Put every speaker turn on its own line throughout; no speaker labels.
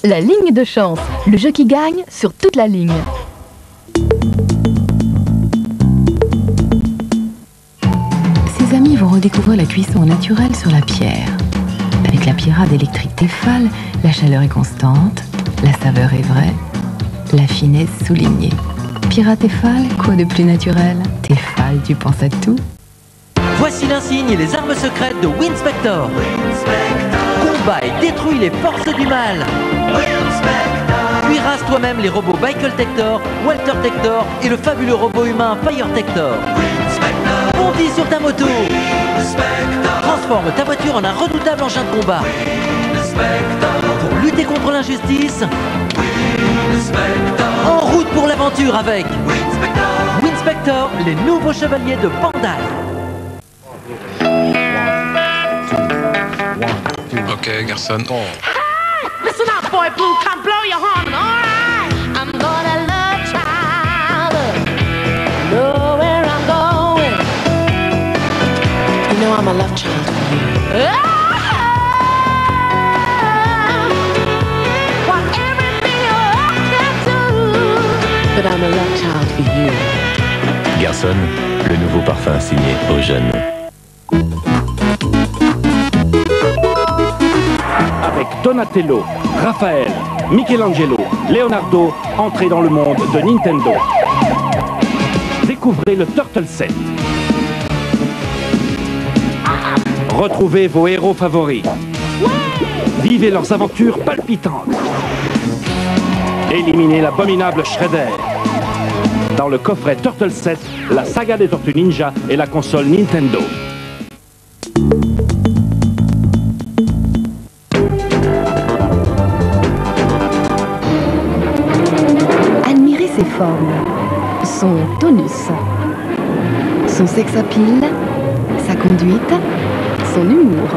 La ligne de chance, le jeu qui gagne sur toute la ligne.
Ses amis vont redécouvrir la cuisson naturelle sur la pierre. Avec la Pirade électrique Tefal, la chaleur est constante, la saveur est vraie, la finesse soulignée. Pirade Tefal, quoi de plus naturel? Tefal, tu penses à tout.
Voici l'insigne et les armes secrètes de Winspector. Combat et détruis les forces du mal. Puis rase toi-même les robots Michael Tector, Walter Tector et le fabuleux robot humain Fire Tector. Bondis sur ta moto. Transforme ta voiture en un redoutable engin de combat. Pour lutter contre l'injustice. En route pour l'aventure avec Winspector, les nouveaux chevaliers de Bandai.
Ok, Garçon.
Listen up, boy blue, come blow your horn, alright. I'm gonna love child, know where I'm going. You know I'm a love child for you. Want everything I can do, but I'm a love child for you.
Garçon, le nouveau parfum signé aux jeunes.
Avec Donatello, Raphaël, Michelangelo, Leonardo, entrez dans le monde de Nintendo. Découvrez le Turtle Set. Retrouvez vos héros favoris. Vivez leurs aventures palpitantes. Éliminez l'abominable Shredder. Dans le coffret Turtle Set, la saga des Tortues Ninja et la console Nintendo.
Admirez ses formes, son tonus, son sex appeal, sa conduite, son humour.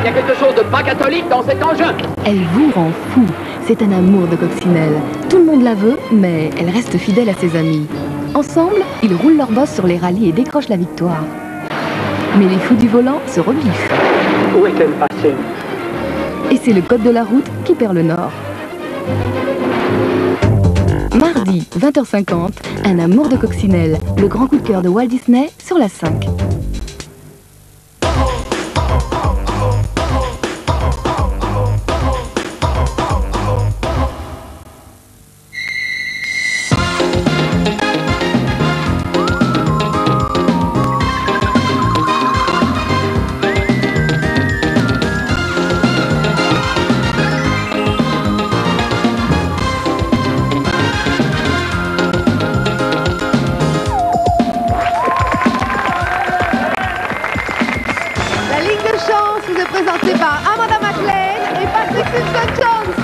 Il y a quelque chose de pas catholique dans cet engin.
Elle vous rend fou. C'est un amour de coccinelle. Tout le monde la veut, mais elle reste fidèle à ses amis. Ensemble, ils roulent leur bosse sur les rallyes et décrochent la victoire. Mais les fous du volant se rebiffent.
Où est-elle passée?
Et c'est le code de la route qui perd le nord. Mardi, 20h50, un amour de coccinelle. Le grand coup de cœur de Walt Disney sur la 5.
Présenté par Amanda McLean et Patrick Simpson-Jones.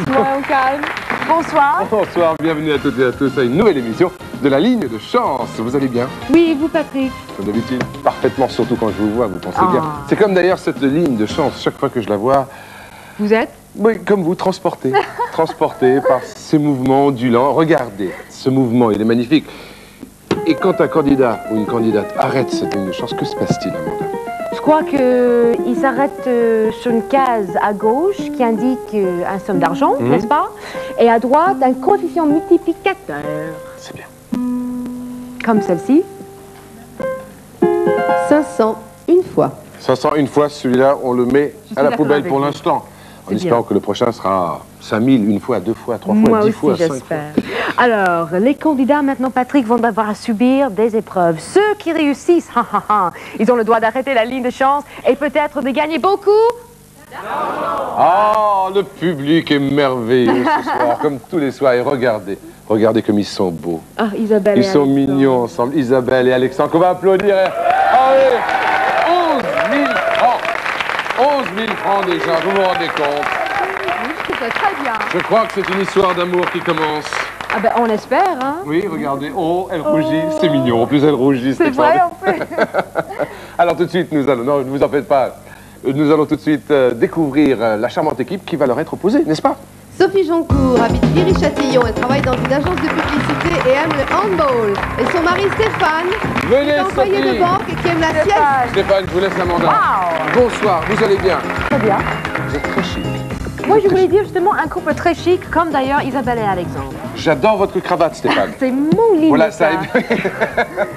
Au calme. Bonsoir.
Bonsoir, bienvenue à toutes et à tous à une nouvelle émission de la ligne de chance. Vous allez bien?
Oui, et vous, Patrick?
Comme d'habitude, parfaitement, surtout quand je vous vois, vous pensez bien. C'est comme d'ailleurs cette ligne de chance, chaque fois que je la vois...
Vous êtes?
Oui, comme vous, transporté. Transporté par ces mouvements ondulants. Regardez, ce mouvement, il est magnifique. Et quand un candidat ou une candidate arrête cette ligne de chance, que se passe-t-il, Amanda?
Je crois qu'il s'arrête sur une case à gauche qui indique un somme d'argent, n'est-ce pas? Et à droite, un coefficient multiplicateur.
C'est bien.
Comme celle-ci.
500 une fois.
500 une fois, celui-là, on le met à la poubelle pour l'instant. En espérant que le prochain sera 5000 une fois, 2 fois, 3 fois, 10 fois, 5 fois.
Alors, les candidats maintenant, Patrick, vont devoir à subir des épreuves. Ceux qui réussissent, ils ont le droit d'arrêter la ligne de chance et peut-être de gagner beaucoup.
Ah, le public est merveilleux ce soir, comme tous les soirs. Et regardez, regardez comme ils sont beaux.
Ah, Isabelle
ils sont mignons ensemble. Isabelle et Alexandre, qu'on va applaudir. Allez, 11 000 francs. 11 000 francs déjà, vous vous rendez compte?
Oui, c'est très bien.
Je crois que c'est une histoire d'amour qui commence.
Ah ben, on espère, hein?
Oui, regardez. Oh, elle rougit. C'est mignon. En plus, elle rougit.
C'est vrai, en fait.
Alors, tout de suite, nous allons... Non, ne vous en faites pas. Nous allons tout de suite découvrir la charmante équipe qui va leur être opposée, n'est-ce pas?
Sophie Joncourt habite Viry-Châtillon. Elle travaille dans une agence de publicité et aime le handball. Et son mari Stéphane,
venez,
qui est employé de banque et qui aime la sieste.
Stéphane, je vous laisse la mandat.
Wow.
Bonsoir, vous allez bien?
Très bien.
Vous êtes très chic.
Moi, je voulais dire justement un couple très chic, comme d'ailleurs Isabelle et Alexandre.
J'adore votre cravate, Stéphane.
C'est mon lit.
Voilà, ça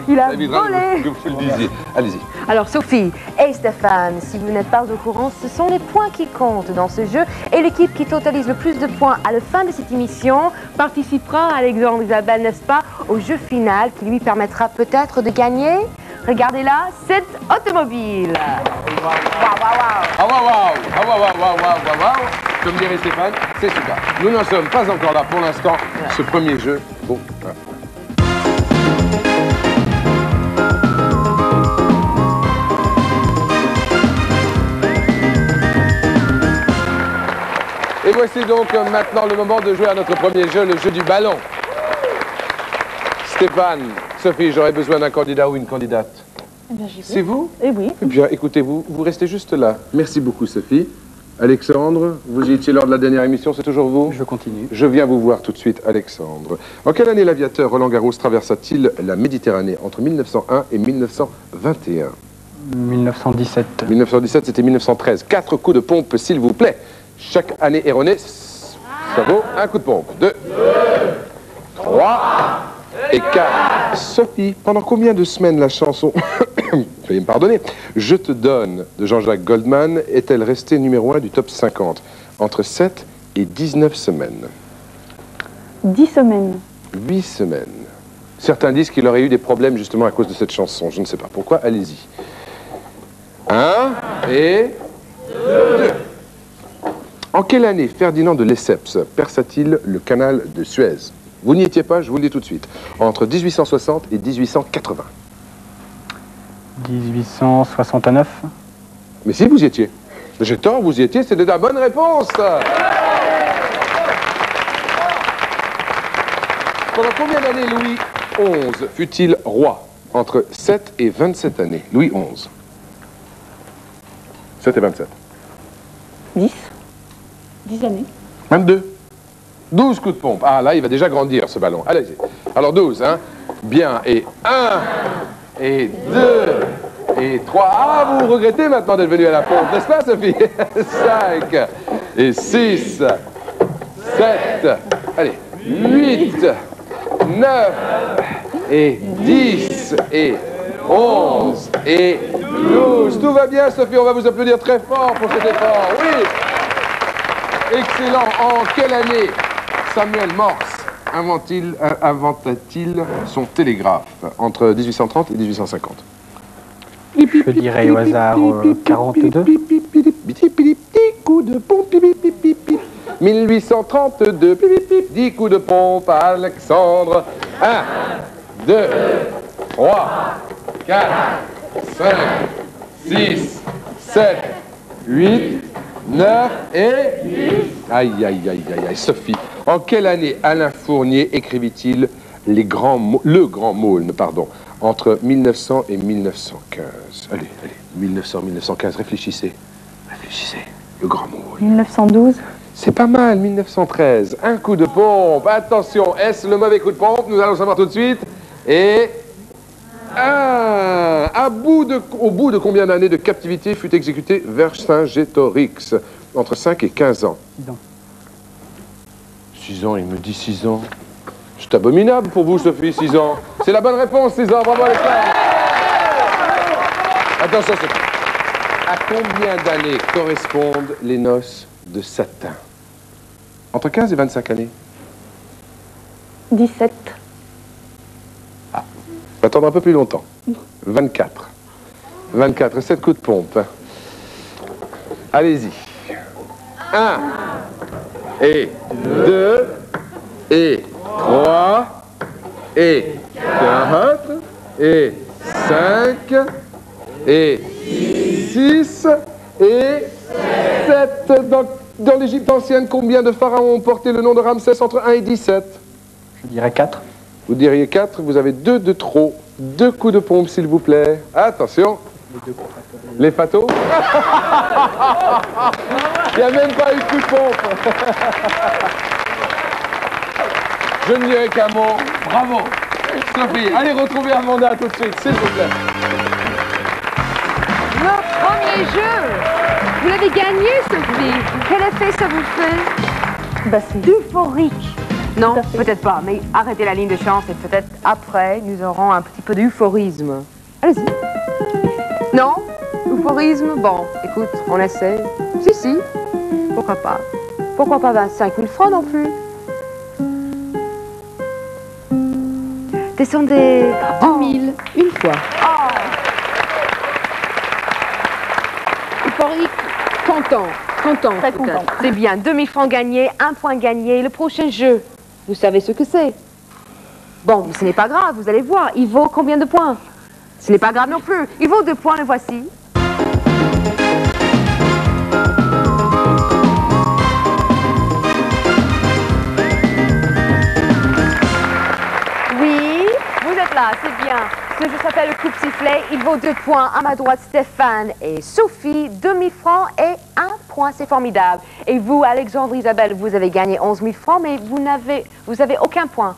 Il a
évitera
volé.
que vous le disiez. Allez-y.
Alors Sophie et Stéphane, si vous n'êtes pas au courant, ce sont les points qui comptent dans ce jeu et l'équipe qui totalise le plus de points à la fin de cette émission participera, Alexandre, Isabelle, n'est-ce pas, au jeu final qui lui permettra peut-être de gagner, regardez là, cette automobile. Waouh, waouh, waouh.
Ah waouh, waouh, ah waouh, waouh, waouh, waouh, waouh. Comme dirait Stéphane, c'est super. Nous n'en sommes pas encore là pour l'instant. Ce premier jeu, bon, voilà. Et voici donc maintenant le moment de jouer à notre premier jeu, le jeu du ballon. Stéphane, Sophie, j'aurais besoin d'un candidat ou une candidate.
Eh bien, j'y vais.
C'est vous?
Eh oui.
Eh bien, écoutez-vous, vous restez juste là. Merci beaucoup, Sophie. Alexandre, vous y étiez lors de la dernière émission, c'est toujours vous?
Je continue.
Je viens vous voir tout de suite, Alexandre. En quelle année l'aviateur Roland Garros traversa-t-il la Méditerranée entre 1901 et 1921?
1917.
1917, c'était 1913. 4 coups de pompe, s'il vous plaît. Chaque année erronée, ça vaut un coup de pompe. 2, 3 et 4. Sophie, pendant combien de semaines la chanson, veuillez me pardonner, Je te donne de Jean-Jacques Goldman est-elle restée numéro 1 du top 50? Entre 7 et 19 semaines.
10 semaines.
8 semaines. Certains disent qu'il aurait eu des problèmes justement à cause de cette chanson. Je ne sais pas pourquoi. Allez-y. 1 et 2. En quelle année Ferdinand de Lesseps perça-t-il le canal de Suez? Vous n'y étiez pas, je vous le dis tout de suite. Entre 1860 et 1880.
1869.
Mais si, vous y étiez. J'ai tort, vous y étiez, c'était de la bonne réponse. Pendant combien d'années Louis XI fut-il roi? Entre 7 et 27 années. Louis XI. 7 et 27.
10. 10 années.
22. 12 coups de pompe. Ah, là, il va déjà grandir, ce ballon. Allez-y. Alors, 12, hein. Bien. Et 1, et 2, et 3. Ah, vous regrettez maintenant d'être venu à la pompe, n'est-ce pas, Sophie? 5, et 6, 7, allez, 8, 9, et 10, et 11, et 12. Tout va bien, Sophie, on va vous applaudir très fort pour cet effort. Oui. Excellent. En quelle année Samuel Morse inventa-t-il son télégraphe? Entre 1830 et 1850.
Je dirais au hasard 42.
Coup de pompe, 1832, 10 coups de pompe à Alexandre. 1, 2, 3, 4, 5, 6, 7, 8, 9 et... Aïe, aïe, aïe, aïe, aïe, Sophie. En quelle année Alain Fournier écrivit-il le Grand Maulne, pardon, entre 1900 et 1915? Allez, 1900-1915, réfléchissez. Réfléchissez, le Grand Maulne.
1912.
C'est pas mal, 1913. Un coup de pompe. Attention, est-ce le mauvais coup de pompe? Nous allons savoir tout de suite. Et... au bout de combien d'années de captivité fut exécuté Vercingétorix? Entre 5 et 15 ans.
6 ans.
6 ans, il me dit 6 ans. C'est abominable pour vous, Sophie, 6 ans. C'est la bonne réponse, 6 ans. Bravo, Alexandre. Attention, Sophie. À combien d'années correspondent les noces de Satin? Entre 15 et 25 années.
17.
Ah, on va attendre un peu plus longtemps. 24. 24, 7 coups de pompe. Allez-y. 1, et 2, et 3, et 4, et 5, et 6, et 7. Dans l'Égypte ancienne, combien de pharaons ont porté le nom de Ramsès entre 1 et 17?
Je dirais 4.
Vous diriez 4, vous avez 2 de trop. 2 coups de pompe, s'il vous plaît. Attention. Les fatos. Il n'y a même pas eu de coup de pompe. Je ne dirais qu'un mot. Bravo. Sophie, allez retrouver Amanda tout de suite, s'il vous plaît.
Le premier jeu.
Vous l'avez gagné, Sophie.
Quel effet ça vous fait?
Bah, c'est
Euphorique. Non, peut-être pas, mais arrêtez la ligne de chance et peut-être après, nous aurons un petit peu d'euphorisme. Allez-y. Non? Euphorisme? Bon, écoute, on essaie. Si. Pourquoi pas? Pourquoi pas 25 000 francs non plus? Descendez.
2000, une fois. Euphorique, content.
très content.
C'est bien, 2000 francs gagnés, 1 point gagné. Le prochain jeu, vous savez ce que c'est? Bon, ce n'est pas grave, vous allez voir. Il vaut combien de points? Ce n'est pas grave non plus. Il vaut 2 points, le voici. Oui, vous êtes là, c'est bien. Ce jeu s'appelle le coupe sifflet. Il vaut 2 points. À ma droite, Stéphane et Sophie. 2000 francs et 1 point. C'est formidable. Et vous, Alexandre, Isabelle, vous avez gagné 11 000 francs, mais vous avez aucun point.